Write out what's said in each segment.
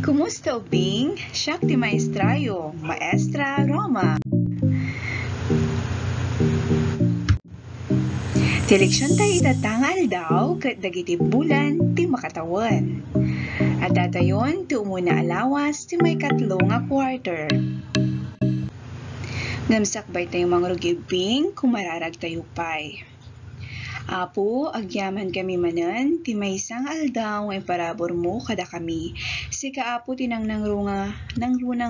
Kumusta ubing? Siyak ti maestrayo, Maestra Roma. Ti eleksyon tayo itatangal daw kat dagiti bulan ti makatawan. At datayon ti umuna alawas ti may 3 nga quarter. Ngamsakbay tayo mga rugibing kumararag tayo pay. Apo, agyaman kami manan, ti may isang aldaw nga iparabor mo kada kami. Si kaapo tinang nangruna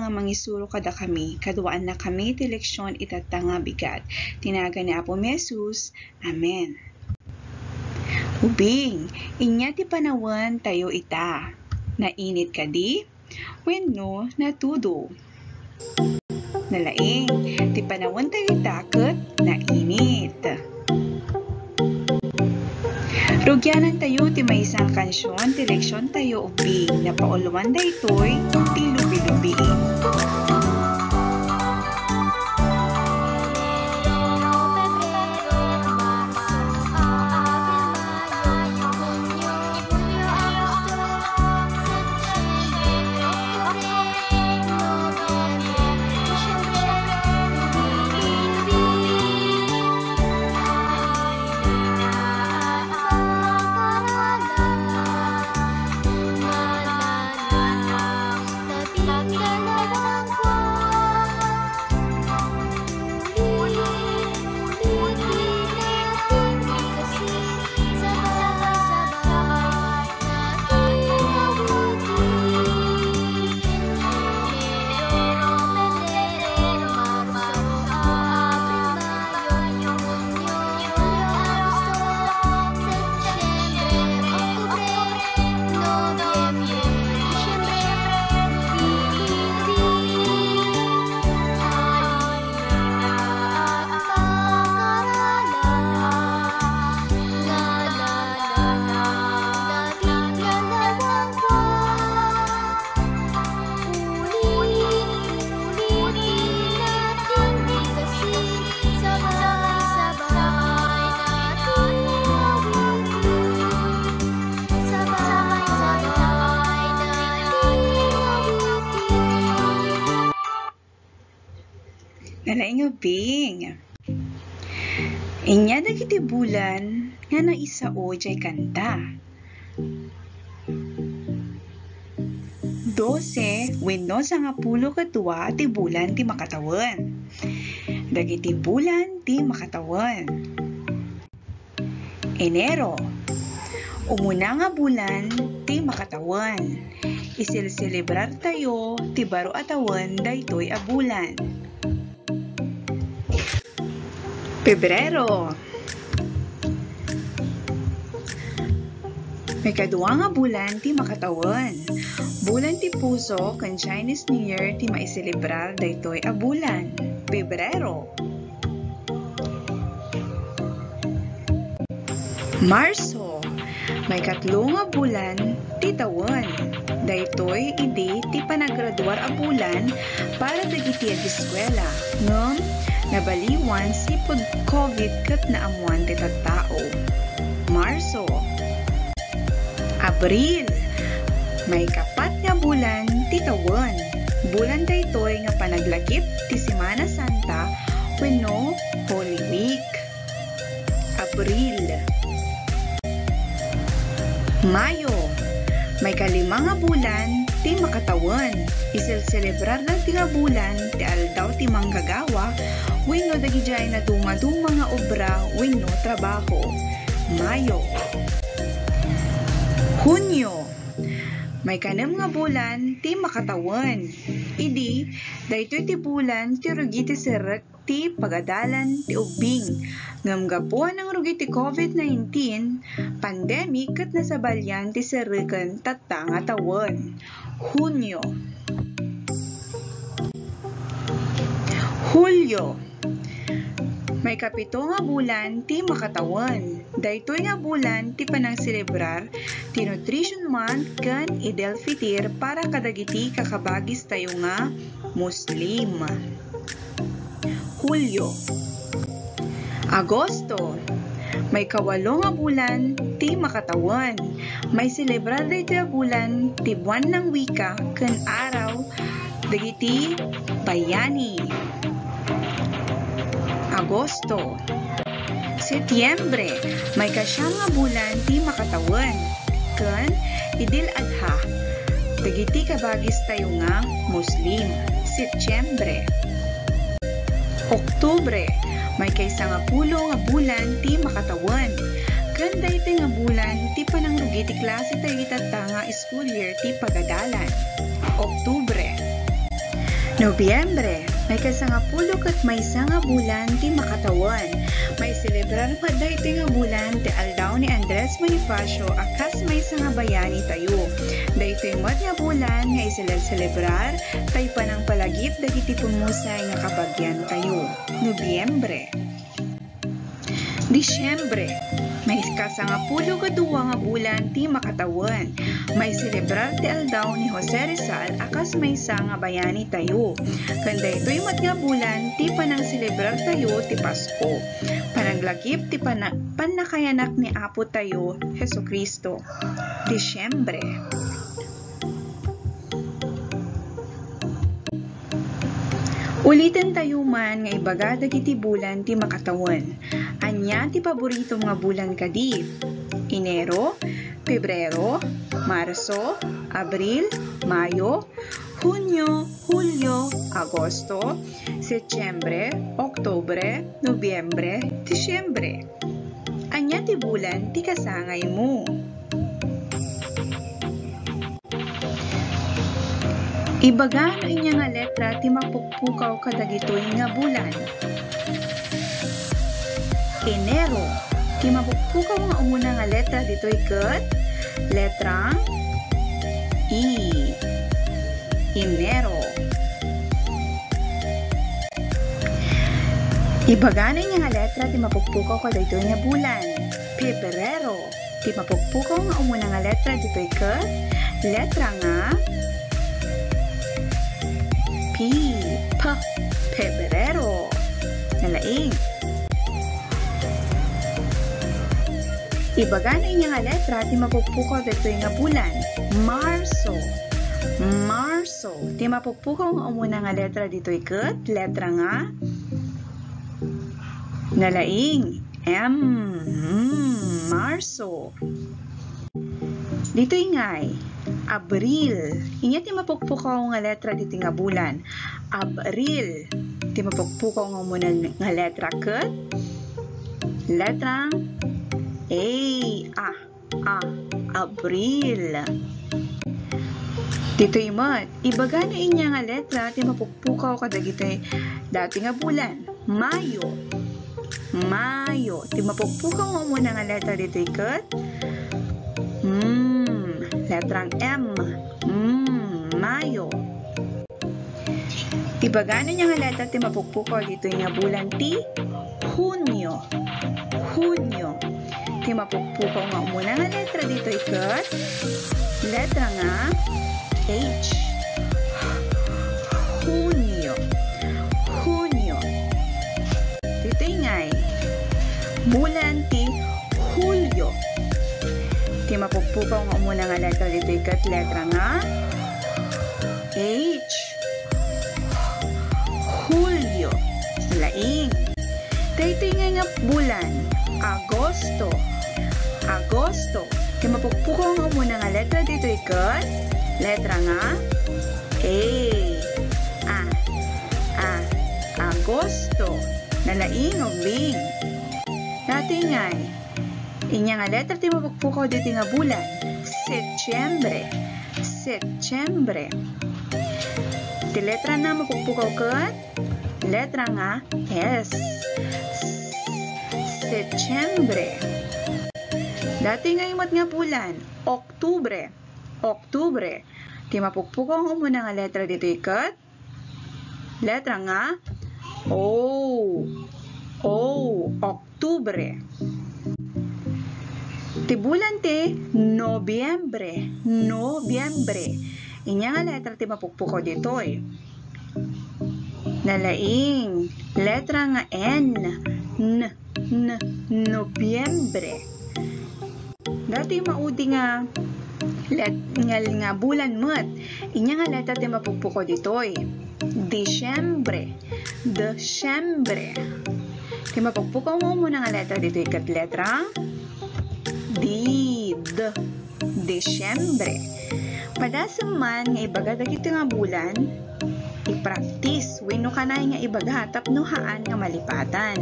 nga mangisuro kada kami, kaduaan na kami ti leksyon itatanga bigat. Tinaga ni Apo Jesus. Amen. Ubing, inya ti panawan tayo ita. Nainit ka di? Wenno, natudo. Nalaing, ti panawan tayo ita ket nainit. Rugyanan tayo ti may isang kansyon, ti leksyon tayo ubing, na pauluan da ito'y ti lubi-lubi. Nalaing ubing. Inya dagiti bulan nga naisao jay kanta. 12 wenno 12 ti bulan ti makatawan. Dagiti bulan ti makatawan. Enero. Umuna nga bulan ti makatawan. Isil-celebrar tayo ti baro atawan daytoy a bulan. Pebrero. May kadua nga bulan ti makatawan. Bulan ti puso kan Chinese New Year ti maiselebrar daytoy a bulan. Pebrero. Marso. May 3 nga bulan ti tawen. Daytoy idi ti panagraduar a bulan para dagiti ag eskwela. Ngem nabaliwan sipud COVID ket naamuan ti tattao. Marso. Abril. May 4 nga bulan ti tawen. Bulan daytoy nga panaglakip ti Semana Santa wenno Holy Week. Abril. Mayo. May 5 nga bulan ti makatawan. Isil-celebrar lang ti nga bulan ti aldaw ti manggagawa wenno dagijay na duma-duma nga obra wenno trabaho. Mayo. Hunyo. May 6 nga bulan ti makatawan. Idi daytoy ti bulan ti rugi ti serek ti pagadalan ti ubing. Ngem gapuan ang rugi ti COVID-19 pandemic ket nasabalyan ti sereken tatta nga tawen. Hunyo. Hulyo. May 7 nga bulan ti makatawan. Daytoy nga bulan ti panang celebrar ti Nutrition Month ken Eid al-Fitr para kadagiti kakabagis tayo nga Muslim. Hulyo. Agosto. May 8 nga bulan ti makatawan. May selebrar dito bulan ti buwan ng wika ken araw dagiti bayani. Agosto. Setyembre, may kasyam nga bulan ti makatawan ken Idil Adha. Dagiti kabagis tayo nga Muslim. Setyembre. Oktubre, may kaysa nga pulo nga bulan ti makatawan. Ken daytoy nga bulan ti panangrugi ti klase tayo itatta nga school year ti pagadalan. Oktubre. Nobyembre, may kaysa nga pulo ket maysa nga bulan ti makatawan. May selebrar pa daytoy nga bulan ti aldaw ni Andres Bonifacio akas maysa nga bayani tayo. Daytoy met nga bulan nga iselebrar tay panang palagip dagiti pumusay nga kabagyan tayo. Nobyembre. Disyembre, may kasangapulo kadua nga bulan ti makatawan. May selebrar ti aldaw ni Jose Rizal akas maysa nga bayani tayo. Ken daytoy met nga bulan ti panang selebrar tayo ti Pasko. Panaglagip ti panakayanak ni Apo tayo Hesukristo. Disyembre. Ulitin tayo man nga ibaga dagiti bulan ti makatawan. Anya ti paborito nga bulan kadi? Enero, Pebrero, Marso, Abril, Mayo, Hunyo, Hulyo, Agosto, Setyembre, Oktubre, Nobyembre, Disyembre. Anya ti bulan ti kasangay mo? Ibaga no inya nga letra ti mapukpukaw kadagitoy nga bulan. Enero, ti mapukpukaw nga umuna nga letra ditoy ket letrang I. Enero. Ibaga no inya nga letra ti mapukpukaw kadagitoy nga bulan. Pebrero, ti mapukpukaw nga umuna nga letra ditoy ket letra nga P. Pebrero. Nalaing. Ibaga na inya nga letra ti mapukpukaw ditoy nga bulan. Marso. Marso. Ti mapukpukaw nga umuna nga letra ditoy ket letra nga nalaing. M. Marso. Ditoy ngay Abril. Inya ti mapukpukaw nga letra dito nga bulan. Abril. Ti mapukpukaw nga muna nga letra ket letrang A. Abril. Ditoy met. Ibaga na inya nga letra ti mapukpukaw kadagitoy dati nga bulan. Mayo. Mayo. Ti mapukpukaw nga muna nga letra ditoy ket letrang M. Mayo. Ibaga na niya nga letra ti mapukpukaw dito nga bulan ti Hunyo. Hunyo. Ti mapukpukaw nga muna nga letra dito ket letra nga H. Hunyo. Hunyo. Dito ngay bulan ti Hulyo. Ti mapukpukaw nga muna nga letra dito ket letra nga H. Hulyo. Laing. Dito nga bulan Agosto. Agosto. Ti mapukpukaw nga muna nga letra dito ket letra nga A. Agosto. Nalaing og ling. Dati nga inya nga letra ti mapukpukaw dito nga bulan. Setyembre. Setyembre. Ti letra na mapukpukaw ket letra nga S. Setyembre. Dati nga imot nga bulan. Oktubre. Oktubre. Ti mapukpukaw nga muna nga letra dito ket letra nga O. Oktubre. Ti bulan ti Nobyembre. Nobyembre. Inya nga letra ti mapukpukaw ditoy. Nalaing. Letra nga N. Nobyembre. dati maudi nga nga bulan met. Inya nga letra ti mapugpuko ditoy. Disyembre. Desyembre. Ti mapugpuko mo muna nga letra ditoy kat letra D. Disyembre. Padasam man nga ibaga dagiti nga bulan, i-practice wenno kanay nga ibaga tapnohaan nga malipatan.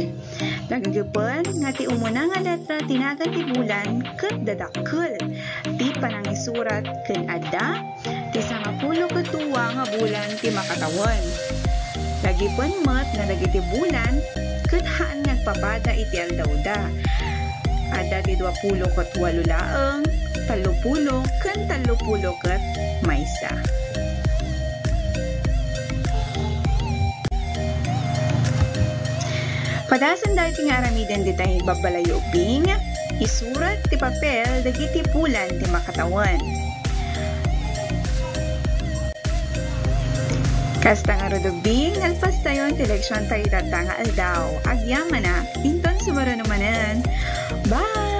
Nagagapon nga ti umuna nga letra tinagan ti bulan ket dadakkel. Ti panangisurat ken adda ti 10 ket 2 nga bulan ti makatawan. Lagipon met nga dagiti bulan ket haan nagpapada iti aldawda. Adda ti 20 ket 8 laeng, 30 ken 30 ket maysa. Padasan dahil nga aramiden di tayo babalayoping, isurat ti papel dagiti pulan ti makatawan. Kasta nga rodobing, alpas tayo ti leksyon tayo tatanga aldaw. Agyaman na, pinton sumaro naman. Bye!